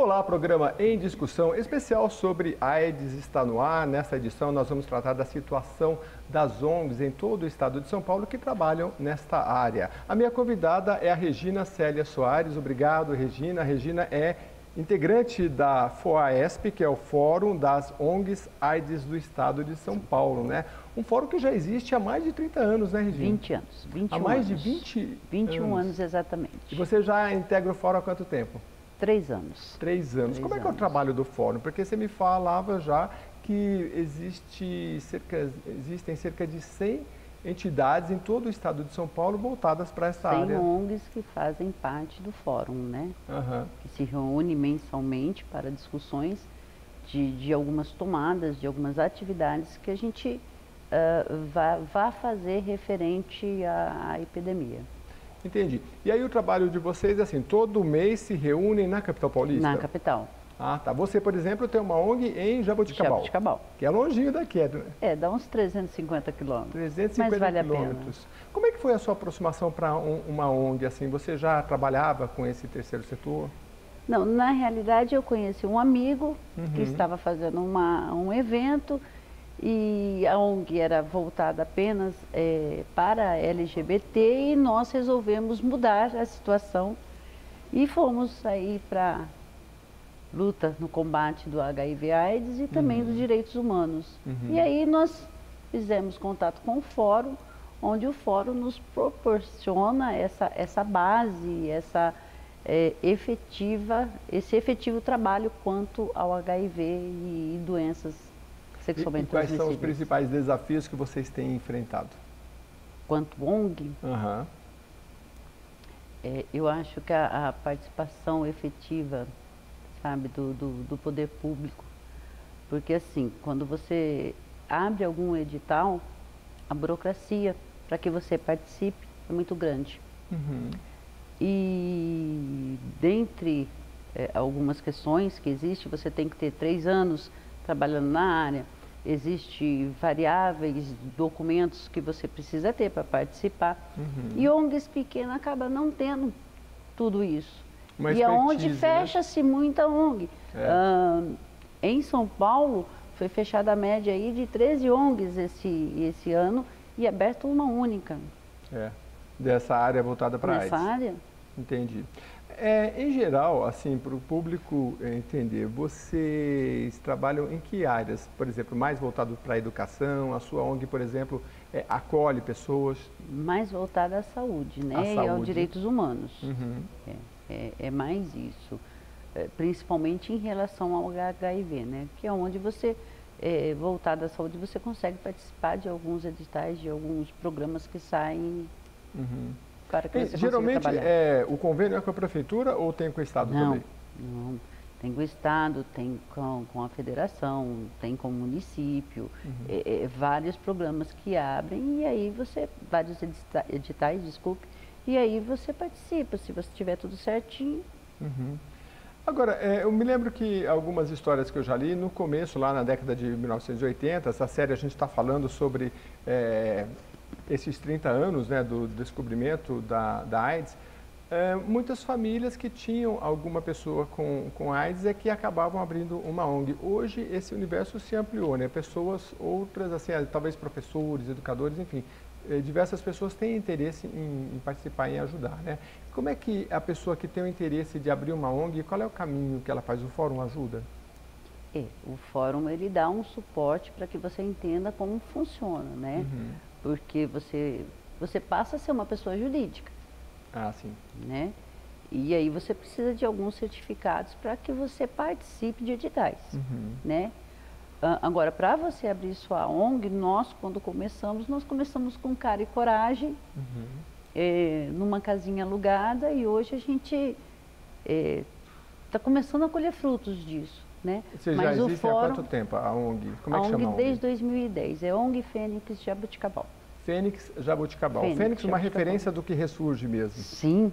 Olá, programa Em Discussão especial sobre AIDS está no ar. Nessa edição nós vamos tratar da situação das ONGs em todo o estado de São Paulo que trabalham nesta área. A minha convidada é a Regina Célia Soares. Obrigado, Regina. A Regina é integrante da FOAESP, que é o Fórum das ONGs AIDS do estado de São Paulo, né? Um fórum que já existe há mais de 30 anos, né, Regina? 20 anos. 21 há mais anos. de 20 21 anos exatamente. E você já integra o fórum há quanto tempo? 3 anos. 3 anos. Como é que é o trabalho do fórum? Porque você me falava já que existem cerca de 100 entidades em todo o estado de São Paulo voltadas para essa 100 área. ONGs que fazem parte do fórum, né? Uhum. Que se reúne mensalmente para discussões de algumas tomadas, de algumas atividades que a gente vá fazer referente à epidemia. Entendi. E aí o trabalho de vocês, assim, todo mês se reúnem na capital paulista? Na capital. Ah, tá. Você, por exemplo, tem uma ONG em Jaboticabal. Jaboticabal. Que é longinho daqui, dá uns 350 quilômetros. 350 mas vale quilômetros. A pena. Como é que foi a sua aproximação para uma ONG, assim? Você já trabalhava com esse terceiro setor? Não, na realidade eu conheci um amigo que estava fazendo um evento e a ONG era voltada apenas para LGBT e nós resolvemos mudar a situação e fomos aí para luta no combate do HIV/AIDS e também dos direitos humanos. E aí nós fizemos contato com o fórum, onde o fórum nos proporciona essa base, esse efetivo trabalho quanto ao HIV e doenças sexualmente transmissíveis. Quais são os principais desafios que vocês têm enfrentado? Quanto ONG, eu acho que a participação efetiva, sabe, do poder público, porque assim, quando você abre algum edital, a burocracia para que você participe é muito grande. E dentre algumas questões que existem, você tem que ter 3 anos trabalhando na área, existem variáveis, documentos que você precisa ter para participar. E ONGs pequenas acabam não tendo tudo isso. E é onde fecha-se muita ONG. Em São Paulo, foi fechada a média aí de 13 ONGs esse ano e aberta uma única. Dessa área voltada para a AIDS. Nessa área. Entendi. Em geral, assim, para o público entender, vocês trabalham em que áreas? Por exemplo, mais voltado para a educação, a sua ONG, por exemplo, acolhe pessoas? Mais voltada à saúde, né? E aos direitos humanos. É mais isso. Principalmente em relação ao HIV, né? Que é onde você, voltado à saúde, você consegue participar de alguns editais, de alguns programas que saem para que você geralmente, trabalhar. O convênio é com a prefeitura ou tem com o Estado também? Não, tem com o Estado, tem com a federação, tem com o município, vários programas que abrem e aí vários editais, desculpe, e aí você participa, se você tiver tudo certinho. Agora, eu me lembro que algumas histórias que eu já li, no começo, lá na década de 1980, essa série a gente está falando sobre esses 30 anos, né, do descobrimento da AIDS, muitas famílias que tinham alguma pessoa com AIDS que acabavam abrindo uma ONG. Hoje esse universo se ampliou, né? Pessoas outras, assim, talvez professores, educadores, enfim, diversas pessoas têm interesse em participar, em ajudar, né? Como é que a pessoa que tem o interesse de abrir uma ONG, qual é o caminho que ela faz? O fórum ajuda? O fórum ele dá um suporte para que você entenda como funciona, né? Porque você passa a ser uma pessoa jurídica. Sim. Né? E aí você precisa de alguns certificados para que você participe de editais, né? Agora, para você abrir sua ONG, nós começamos com cara e coragem, numa casinha alugada, e hoje a gente está começando a colher frutos disso, né? Você já existe há quanto tempo, a ONG? Como é que chama a ONG? Desde 2010, é ONG Fênix Jaboticabal. Fênix Jaboticabal. Fênix, uma referência do que ressurge mesmo. Sim,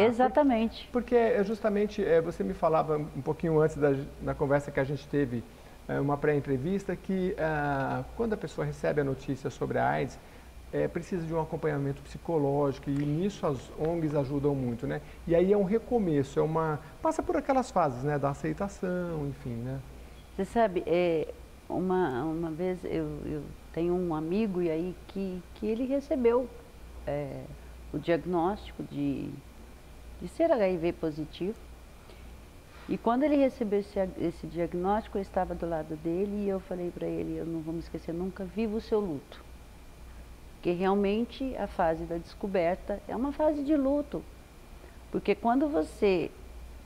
exatamente. Porque justamente, você me falava um pouquinho antes na conversa que a gente teve, uma pré-entrevista, que quando a pessoa recebe a notícia sobre a AIDS, precisa de um acompanhamento psicológico e nisso as ONGs ajudam muito, né? E aí é um recomeço, passa por aquelas fases, né? Da aceitação, enfim, né? Você sabe, uma vez eu tenho um amigo e aí que ele recebeu o diagnóstico de ser HIV positivo. E quando ele recebeu esse diagnóstico, eu estava do lado dele e eu falei para ele, eu não vou me esquecer nunca, viva o seu luto. Porque realmente a fase da descoberta é uma fase de luto. Porque quando você,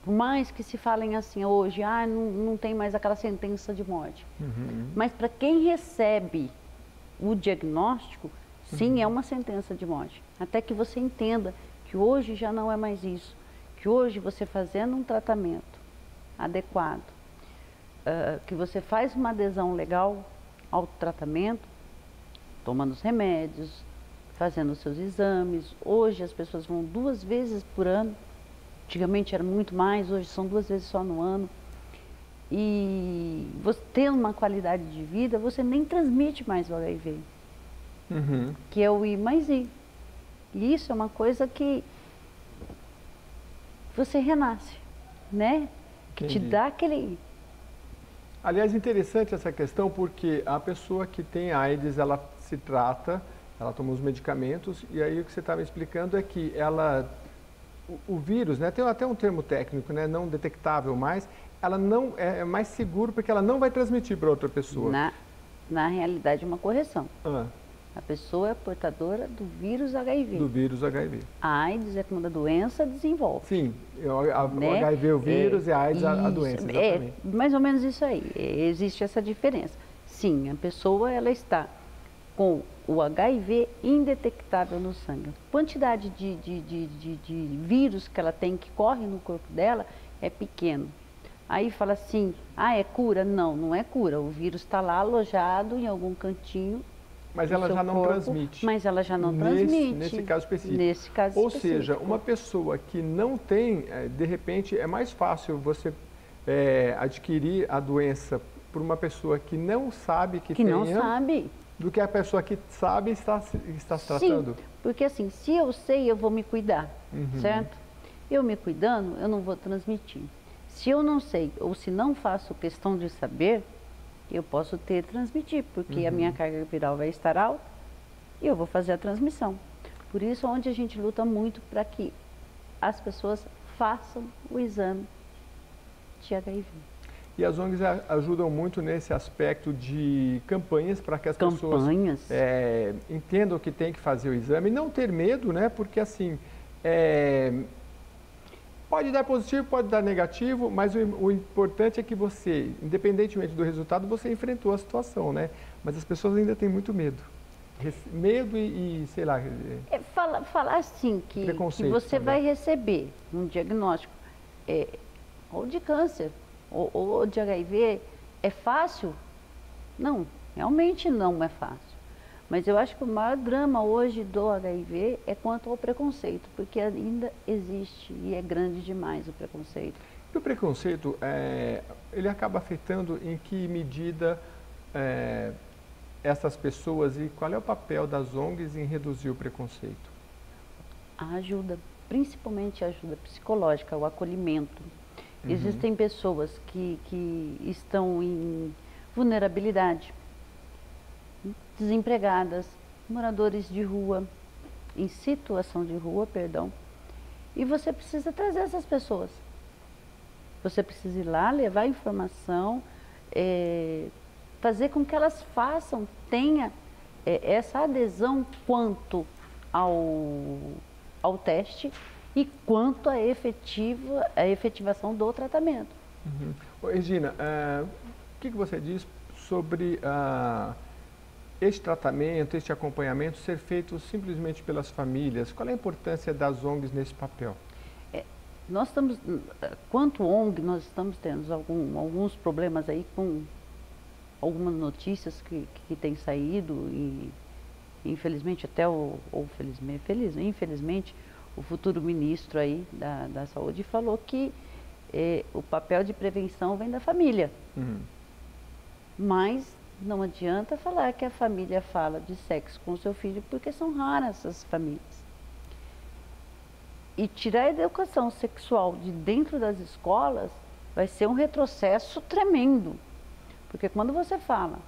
por mais que se falem assim hoje, não tem mais aquela sentença de morte. Uhum. Mas para quem recebe o diagnóstico, sim, é uma sentença de morte. Até que você entenda que hoje já não é mais isso. Que hoje você fazendo um tratamento adequado, que você faz uma adesão legal ao tratamento, tomando os remédios, fazendo os seus exames. Hoje as pessoas vão 2 vezes por ano. Antigamente era muito mais, hoje são 2 vezes só no ano. E você tendo uma qualidade de vida, você nem transmite mais o HIV, Uhum. que é o I mais I. E isso é uma coisa que você renasce, né? Que te Entendi. dá aquele... Aliás, interessante essa questão porque a pessoa que tem AIDS, ela se trata, ela toma os medicamentos e aí o que você estava explicando é que o vírus, né, tem até um termo técnico, né, não detectável mais, ela não é mais seguro porque ela não vai transmitir para outra pessoa. Na realidade, uma correção. Ah, A pessoa é portadora do vírus HIV. do vírus HIV. A AIDS é quando a doença desenvolve. Sim, Né? o HIV é o vírus e a AIDS a Isso, doença, exatamente. mais ou menos isso aí. Existe essa diferença. Sim, a pessoa ela está com o HIV indetectável no sangue. A quantidade de vírus que ela tem, que corre no corpo dela, é pequeno. Aí fala assim, é cura? Não, não é cura. O vírus está lá alojado em algum cantinho. Mas ela já não transmite. Mas ela já não transmite. Nesse caso específico. Nesse caso Ou específico. seja, uma pessoa que não tem, de repente, é mais fácil você adquirir a doença por uma pessoa que não sabe que não tenha, sabe. do que a pessoa que sabe está se tratando. Sim, porque assim, se eu sei, eu vou me cuidar, certo? Eu me cuidando, eu não vou transmitir. Se eu não sei, ou se não faço questão de saber, eu posso transmitir, porque a minha carga viral vai estar alta e eu vou fazer a transmissão. Por isso, onde a gente luta muito para que as pessoas façam o exame de HIV. E as ONGs ajudam muito nesse aspecto de campanhas para que as pessoas entendam que tem que fazer o exame e não ter medo, né? Porque assim, pode dar positivo, pode dar negativo, mas o importante é que você, independentemente do resultado, você enfrentou a situação, né? Mas as pessoas ainda têm muito medo. Medo e sei lá... Falar assim que você vai receber um diagnóstico ou de câncer ou de HIV, é fácil? Não, realmente não é fácil. Mas eu acho que o maior drama hoje do HIV é quanto ao preconceito, porque ainda existe e é grande demais o preconceito. E o preconceito, ele acaba afetando em que medida essas pessoas e qual é o papel das ONGs em reduzir o preconceito? A ajuda, principalmente a ajuda psicológica, o acolhimento. Existem pessoas que estão em vulnerabilidade, desempregadas, moradores de rua, em situação de rua, perdão, e você precisa trazer essas pessoas. Você precisa ir lá, levar informação, fazer com que elas tenha essa adesão quanto ao teste e quanto à efetivação do tratamento. Regina, o que você diz sobre este tratamento, este acompanhamento ser feito simplesmente pelas famílias? Qual é a importância das ONGs nesse papel? Nós estamos, quanto ONG, nós estamos tendo alguns problemas aí com algumas notícias que têm saído e infelizmente infelizmente o futuro ministro aí da saúde falou que o papel de prevenção vem da família. Mas Não adianta falar que a família fala de sexo com o seu filho, porque são raras essas famílias. E tirar a educação sexual de dentro das escolas vai ser um retrocesso tremendo. Porque quando você fala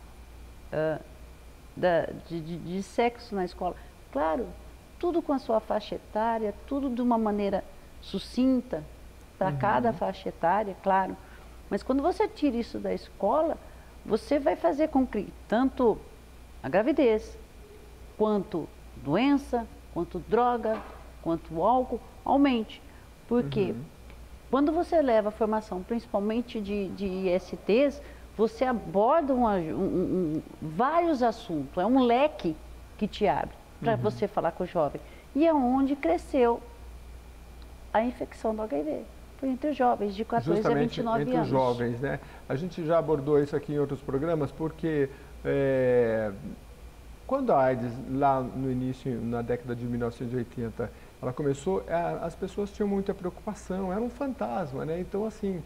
de sexo na escola, claro, tudo com a sua faixa etária, tudo de uma maneira sucinta, para cada faixa etária, claro. Mas quando você tira isso da escola, você vai fazer com que tanto a gravidez, quanto doença, quanto droga, quanto álcool, aumente. Porque quando você leva a formação, principalmente de ISTs, você aborda vários assuntos, é um leque que te abre para você falar com o jovem. E é onde cresceu a infecção do HIV. Foi entre os jovens de 14 a 29 entre anos. Os jovens, né? A gente já abordou isso aqui em outros programas, porque quando a AIDS, lá no início, na década de 1980, ela começou, as pessoas tinham muita preocupação, era um fantasma, né? Então, assim,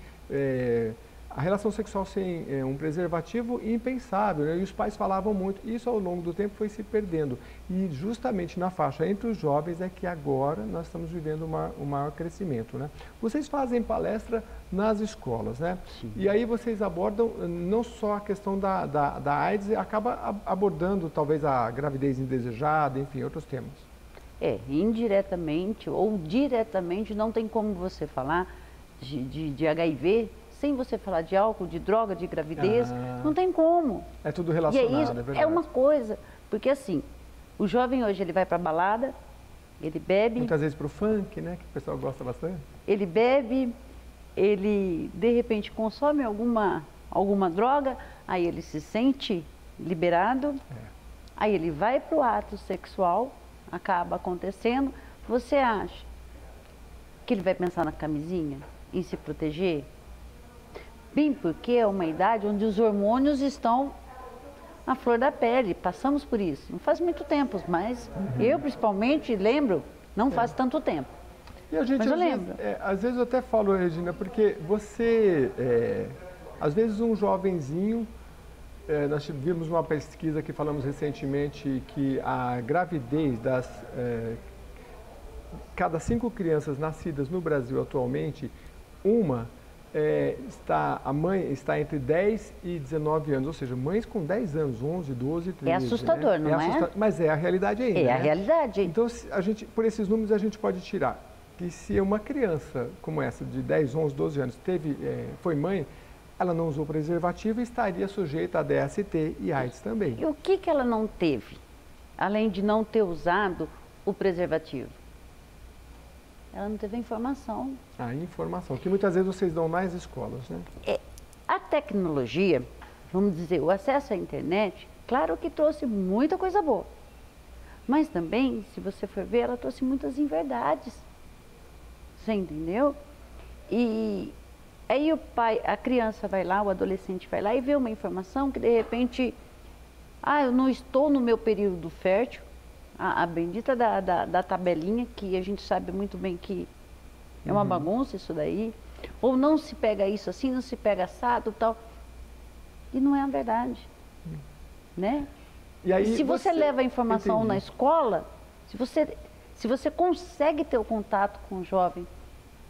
a relação sexual sem um preservativo, impensável, né? E os pais falavam muito. Isso, ao longo do tempo, foi se perdendo. E, justamente na faixa entre os jovens, é que agora nós estamos vivendo um maior crescimento, né? Vocês fazem palestra nas escolas, né? Sim. E aí vocês abordam não só a questão da AIDS, acaba abordando, talvez, a gravidez indesejada, enfim, outros temas. Indiretamente ou diretamente, não tem como você falar de HIV sem você falar de álcool, de droga, de gravidez, não tem como. É tudo relacionado, e é, isso, é verdade. É uma coisa, porque assim, o jovem hoje ele vai para balada, ele bebe. Muitas vezes para o funk, né, que o pessoal gosta bastante. Ele bebe, ele de repente consome alguma droga, aí ele se sente liberado, aí ele vai para o ato sexual, acaba acontecendo. Você acha que ele vai pensar na camisinha, em se proteger? Bem, porque é uma idade onde os hormônios estão à flor da pele, passamos por isso. Não faz muito tempo, mas eu principalmente lembro, não faz tanto tempo. E a gente, mas eu lembro. Às vezes eu até falo, Regina, porque você, às vezes um jovenzinho, nós vimos uma pesquisa que falamos recentemente que a gravidez cada 5 crianças nascidas no Brasil atualmente, a mãe está entre 10 e 19 anos, ou seja, mães com 10 anos, 11, 12, 13. É assustador, né? não é? Mas é a realidade aí, né? A realidade. Então, por esses números, a gente pode tirar que se uma criança como essa, de 10, 11, 12 anos, foi mãe, ela não usou preservativo e estaria sujeita a DST e AIDS também. E o que ela não teve, além de não ter usado o preservativo? Ela não teve a informação. A informação, que muitas vezes vocês dão nas escolas, né? A tecnologia, vamos dizer, o acesso à internet, claro que trouxe muita coisa boa. Mas também, se você for ver, ela trouxe muitas inverdades. Você entendeu? E aí a criança vai lá, o adolescente vai lá e vê uma informação que de repente, eu não estou no meu período fértil, a bendita da tabelinha, que a gente sabe muito bem que é uma bagunça isso daí, ou não se pega isso assim, não se pega assado e tal, e não é a verdade, né? E aí se você leva a informação na escola, se você consegue ter o contato com o jovem,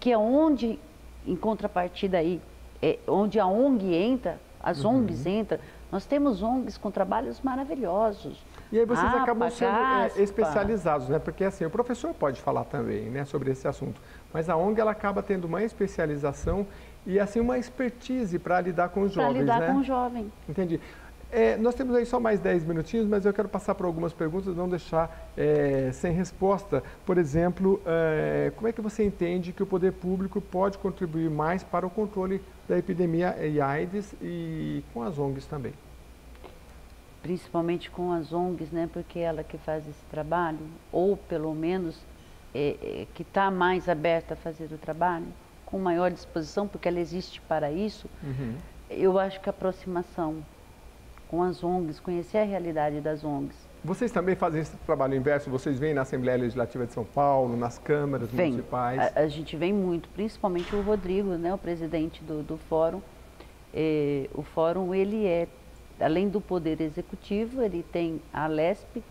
que é onde, em contrapartida aí, onde a ONG entra, as ONGs entram, nós temos ONGs com trabalhos maravilhosos. E aí vocês acabam sendo especializados, né? Porque assim, o professor pode falar também, né, sobre esse assunto, mas a ONG ela acaba tendo uma especialização e assim uma expertise para lidar com os jovens, né? Para lidar com o jovem. Entendi. Nós temos aí só mais 10 minutinhos, mas eu quero passar por algumas perguntas, não deixar sem resposta. Por exemplo, como é que você entende que o poder público pode contribuir mais para o controle da epidemia e AIDS e com as ONGs também? Principalmente com as ONGs, né? Porque ela que faz esse trabalho, ou pelo menos que está mais aberta a fazer o trabalho, com maior disposição, porque ela existe para isso. Eu acho que a aproximação com as ONGs, conhecer a realidade das ONGs. Vocês também fazem esse trabalho inverso? Vocês vêm na Assembleia Legislativa de São Paulo, nas câmaras municipais? A gente vem muito, principalmente o Rodrigo, né, o presidente do fórum. O fórum, ele é além do Poder Executivo, ele tem a LESP,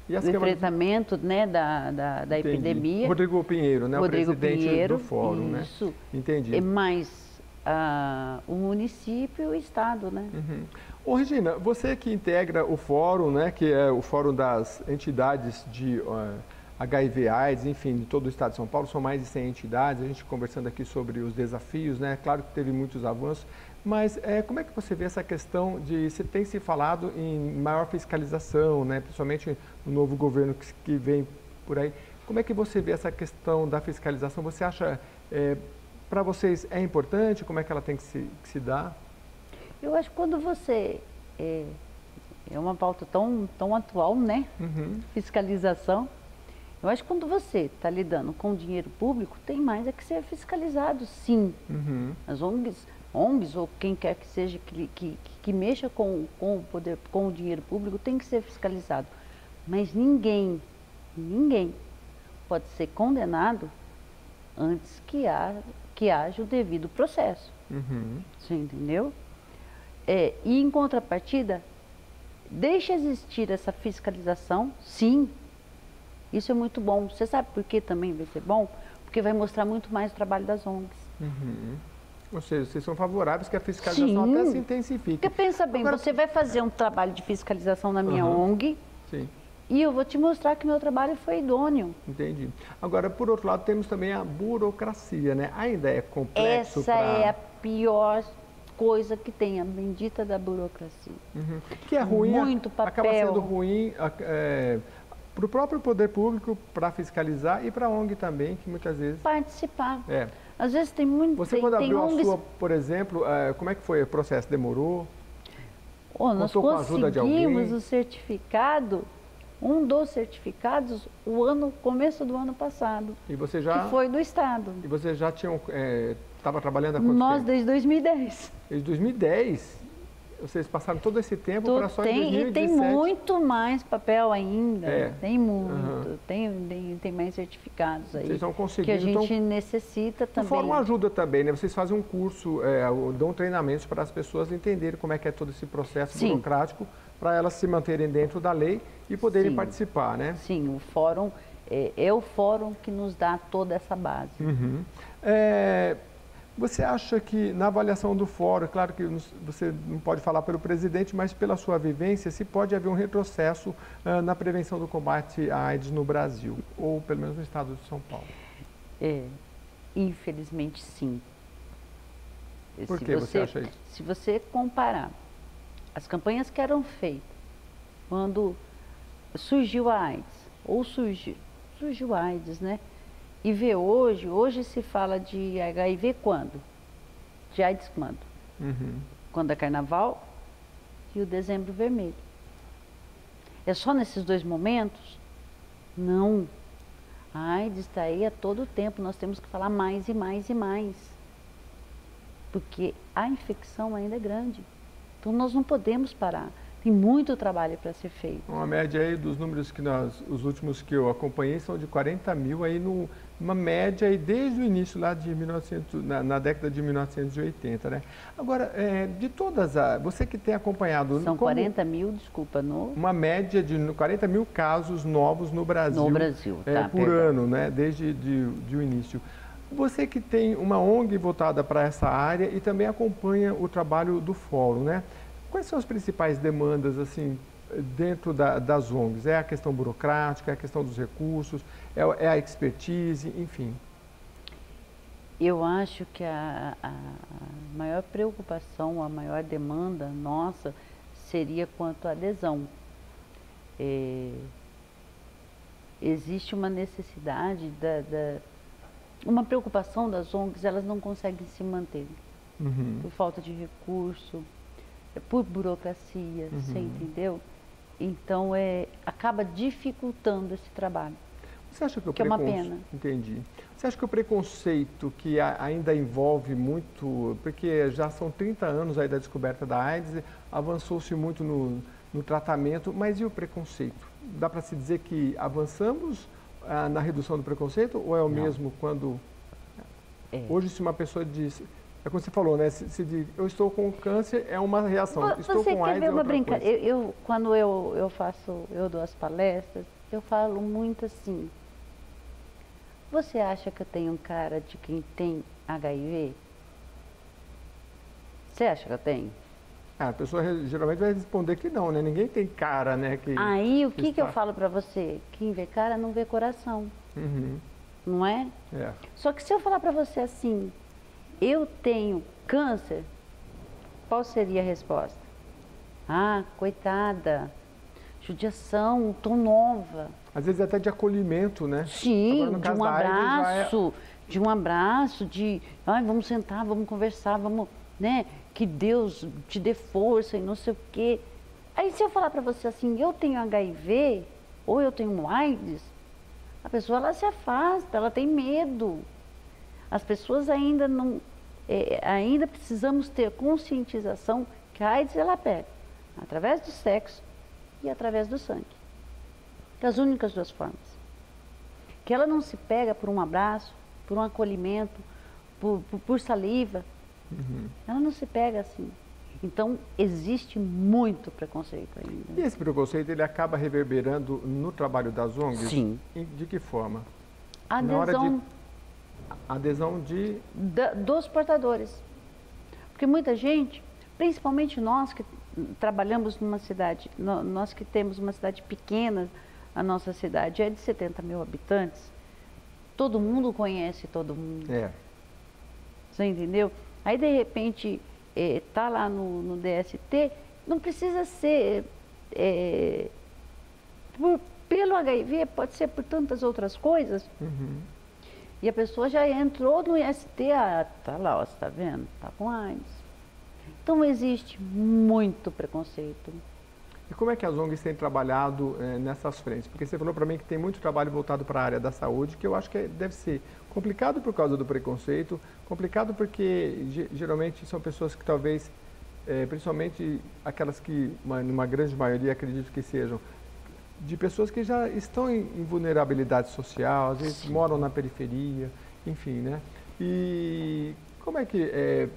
E as do câmaras... enfrentamento, né, da epidemia. Rodrigo Pinheiro, né, Rodrigo o presidente Pinheiro, do fórum, isso. né? Entendi. E mais o município e o estado, né? Uhum. Ô, Regina, você que integra o fórum, né, que é o fórum das entidades de HIV/AIDS, enfim, de todo o estado de São Paulo, são mais de 100 entidades, a gente conversando aqui sobre os desafios, né? Claro que teve muitos avanços, mas como é que você vê essa questão de, se tem se falado em maior fiscalização, né, principalmente no novo governo que vem por aí, como é que você vê essa questão da fiscalização? Você acha, para vocês, é importante? Como é que ela tem que se dar? Eu acho que quando você... É uma pauta tão atual, né? Uhum. Fiscalização. Eu acho que quando você está lidando com dinheiro público, tem mais é que ser fiscalizado, sim. Uhum. As ONGs ou quem quer que seja que mexa com o poder, com o dinheiro público, tem que ser fiscalizado. Mas ninguém pode ser condenado antes que haja o devido processo. Uhum. Você entendeu? E em contrapartida, deixa existir essa fiscalização, sim. Isso é muito bom. Você sabe por que também vai ser bom? Porque vai mostrar muito mais o trabalho das ONGs. Uhum. Ou seja, vocês são favoráveis que a fiscalização até se intensifique. Porque pensa bem, agora, você vai fazer um trabalho de fiscalização na minha ONG, sim, e eu vou te mostrar que meu trabalho foi idôneo. Entendi. Agora, por outro lado, temos também a burocracia, né? Ainda é complexo. Essa é a pior coisa que tem, a bendita da burocracia. Uhum. Que é ruim, muito papel. Acaba sendo ruim para o próprio poder público, para fiscalizar, e para a ONG também, que muitas vezes... Participar. Às vezes tem muito... Você, quando abriu a sua, por exemplo, como é que foi o processo? Demorou? Nós conseguimos o certificado, um dos certificados, começo do ano passado. E você já... Que foi do Estado. E você já estava trabalhando há quanto tempo? Nós desde 2010. Desde 2010? Vocês passaram todo esse tempo para só em 2017? E tem muito mais papel ainda. Tem muito. Uhum. Tem mais certificados aí. Vocês estão conseguindo. Que a gente necessita também. O fórum ajuda também, né? Vocês fazem um curso, dão treinamentos para as pessoas entenderem como é que é todo esse processo burocrático, para elas se manterem dentro da lei e poderem participar, né? Sim, o fórum é o fórum que nos dá toda essa base. Uhum. Você acha que na avaliação do fórum, claro que você não pode falar pelo presidente, mas pela sua vivência, se pode haver um retrocesso na prevenção do combate à AIDS no Brasil, ou pelo menos no estado de São Paulo? Infelizmente, sim. Por que você acha isso? Se você comparar as campanhas que eram feitas quando surgiu a AIDS, ou surgiu a AIDS, né? E ver hoje se fala de HIV quando? De AIDS quando? Uhum. Quando é carnaval e o dezembro vermelho. É só nesses dois momentos? Não. A AIDS está aí a todo tempo, nós temos que falar mais e mais e mais. Porque a infecção ainda é grande. Então nós não podemos parar. Tem muito trabalho para ser feito. Uma média aí dos números que os últimos que eu acompanhei são de 40 mil aí numa média aí desde o início lá de 1900, na década de 1980, né? Agora, de todas você que tem acompanhado... São 40 mil, desculpa, uma média de 40 mil casos novos no Brasil. No Brasil, por ano, né? Desde o início. Você que tem uma ONG voltada para essa área e também acompanha o trabalho do fórum, né? Quais são as principais demandas, assim, dentro das ONGs? É a questão burocrática, é a questão dos recursos, é a expertise, enfim? Eu acho que a maior preocupação, a maior demanda nossa seria quanto à adesão. Existe uma necessidade, uma preocupação das ONGs, elas não conseguem se manter. Uhum. Por falta de recurso, por burocracia, você entendeu? Então, acaba dificultando esse trabalho. Você acha que é uma pena. Entendi. Você acha que o preconceito que ainda envolve muito, porque já são 30 anos aí da descoberta da AIDS, avançou-se muito no tratamento, mas e o preconceito? Dá para se dizer que avançamos na redução do preconceito ou é o mesmo quando... Hoje, se uma pessoa diz... É como você falou, né? Eu estou com câncer, é uma reação. Estou Você com quer AIDS, ver é uma outra coisa. brincadeira? Quando eu dou as palestras, eu falo muito assim. Você acha que eu tenho cara de quem tem HIV? Você acha que eu tenho? A pessoa geralmente vai responder que não, né? Ninguém tem cara, né? Aí o que eu falo para você? Quem vê cara não vê coração. Uhum. Não é? É. Só que se eu falar para você assim, eu tenho câncer, qual seria a resposta? Ah, coitada, judiação, tão nova. Às vezes até de acolhimento, né? Sim, Agora, no de caso um da AIDS, abraço, ai, vamos sentar, vamos conversar, vamos, né? Que Deus te dê força e não sei o quê. Aí se eu falar para você assim, eu tenho HIV ou eu tenho AIDS, a pessoa ela se afasta, ela tem medo. As pessoas ainda não, ainda precisamos ter conscientização que a AIDS ela pega através do sexo e através do sangue. Das únicas duas formas. Que ela não se pega por um abraço, por um acolhimento, por saliva. Uhum. Ela não se pega assim. Então, existe muito preconceito ainda. E esse preconceito, ele acaba reverberando no trabalho das ONGs? Sim. De que forma? Adesão de dos portadores. Porque muita gente, principalmente nós que trabalhamos numa cidade, nós que temos uma cidade pequena, a nossa cidade é de 70 mil habitantes, todo mundo conhece todo mundo. É. Você entendeu? Aí, de repente, tá lá no DST, não precisa ser pelo HIV, pode ser por tantas outras coisas. Uhum. E a pessoa já entrou no IST, tá lá, ó, você tá vendo? Tá com AIDS. Então, existe muito preconceito. E como é que as ONGs têm trabalhado nessas frentes? Porque você falou para mim que tem muito trabalho voltado para a área da saúde, que eu acho que deve ser complicado por causa do preconceito, complicado porque geralmente são pessoas que talvez, principalmente aquelas que, numa grande maioria, acredito que sejam, de pessoas que já estão em vulnerabilidade social, às vezes moram na periferia, enfim, né? E como é que,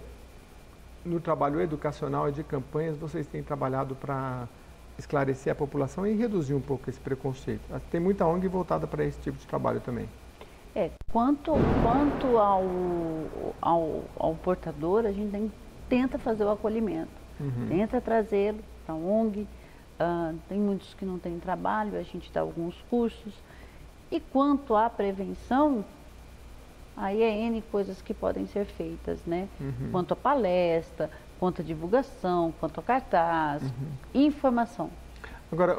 no trabalho educacional e de campanhas, vocês têm trabalhado para esclarecer a população e reduzir um pouco esse preconceito? Tem muita ONG voltada para esse tipo de trabalho também. Quanto ao portador, a gente tenta fazer o acolhimento, tenta trazê-lo para a ONG. Tem muitos que não têm trabalho, a gente dá alguns cursos. E quanto à prevenção, aí é N coisas que podem ser feitas, né? Quanto à palestra, quanto à divulgação, quanto ao cartaz, informação. Agora,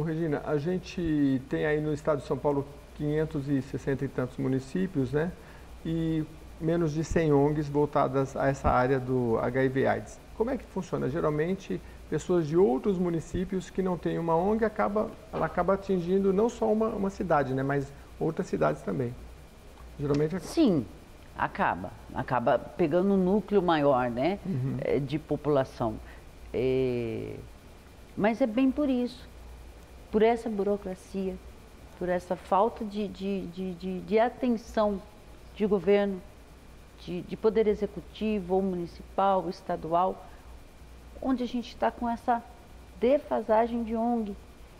Regina, a gente tem aí no estado de São Paulo 560 e tantos municípios, né? E menos de 100 ONGs voltadas a essa área do HIV/AIDS. Como é que funciona? Geralmente, pessoas de outros municípios que não têm uma ONG, ela acaba atingindo não só uma cidade, né? Mas outras cidades também. Geralmente... Sim, acaba pegando um núcleo maior, né? De população. Mas é bem por isso, por essa burocracia, por essa falta de atenção de governo, de poder executivo ou municipal, estadual, onde a gente está com essa defasagem de ONG.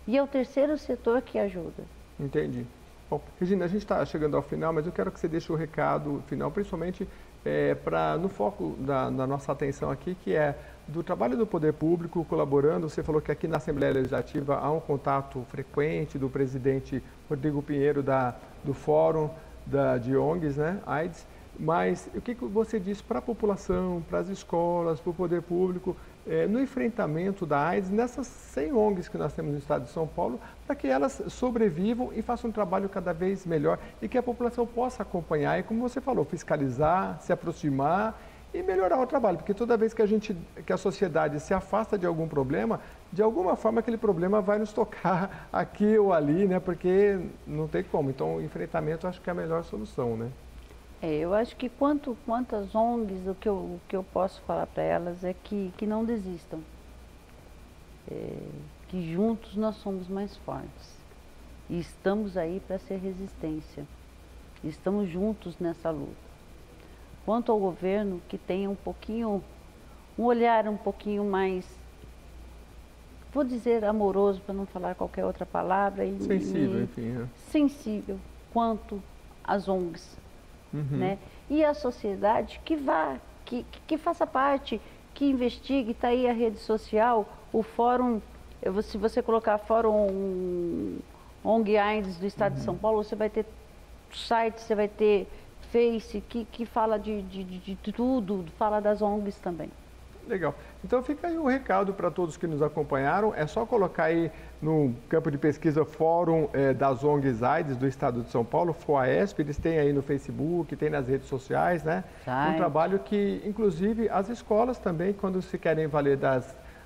E é o terceiro setor que ajuda. Entendi. Bom, Regina, a gente está chegando ao final, mas eu quero que você deixe o recado final, principalmente no foco da nossa atenção aqui, que é do trabalho do poder público colaborando. Você falou que aqui na Assembleia Legislativa há um contato frequente do presidente Rodrigo Pinheiro do Fórum de ONGs, né, AIDS. Mas o que você diz para a população, para as escolas, para o poder público, no enfrentamento da AIDS, nessas 100 ONGs que nós temos no estado de São Paulo, para que elas sobrevivam e façam um trabalho cada vez melhor e que a população possa acompanhar e, como você falou, fiscalizar, se aproximar e melhorar o trabalho, porque toda vez que a sociedade se afasta de algum problema, de alguma forma aquele problema vai nos tocar aqui ou ali, né? Porque não tem como. Então, o enfrentamento acho que é a melhor solução, né? Eu acho que quantas ONGs, o que eu posso falar para elas é que não desistam. Que juntos nós somos mais fortes. E estamos aí para ser resistência. Estamos juntos nessa luta. quanto ao governo, que tenha um olhar um pouquinho mais, vou dizer amoroso, para não falar qualquer outra palavra. Sensível, enfim. Sensível quanto às ONGs, né? E a sociedade que faça parte, que investigue. Está aí a rede social, o fórum, se você colocar Fórum ONG AIDS do Estado de São Paulo, você vai ter site, você vai ter Face, que fala de tudo, fala das ONGs também. Legal. Então fica aí um recado para todos que nos acompanharam. É só colocar aí no campo de pesquisa Fórum das ONGs AIDS do Estado de São Paulo, FOAESP. Eles têm aí no Facebook, tem nas redes sociais, né? Um trabalho que, inclusive, as escolas também, quando se querem valer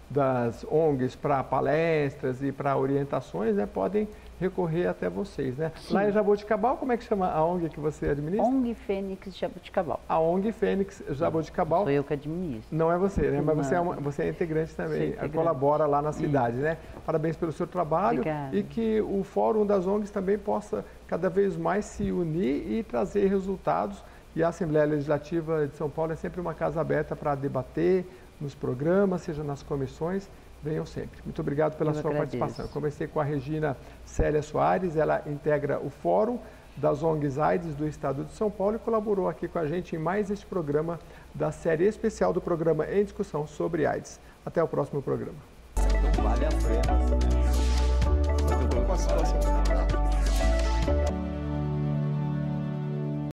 das ONGs para palestras e para orientações, né, podem recorrer até vocês, né? Sim. Lá em Jaboticabal, como é que chama a ONG que você administra? ONG Fênix Jaboticabal. A ONG Fênix Jaboticabal. Sou eu que administro. Não é você, né? Mas você é integrante também, colabora lá na cidade, né? Parabéns pelo seu trabalho. Obrigada. E que o Fórum das ONGs também possa cada vez mais se unir e trazer resultados. E a Assembleia Legislativa de São Paulo é sempre uma casa aberta para debater nos programas, seja nas comissões. Venham sempre. Muito obrigado pela sua participação. Eu comecei com a Regina Célia Soares, ela integra o Fórum das ONGs AIDS do Estado de São Paulo e colaborou aqui com a gente em mais este programa da série especial do programa Em Discussão sobre AIDS. Até o próximo programa. Vale a pena.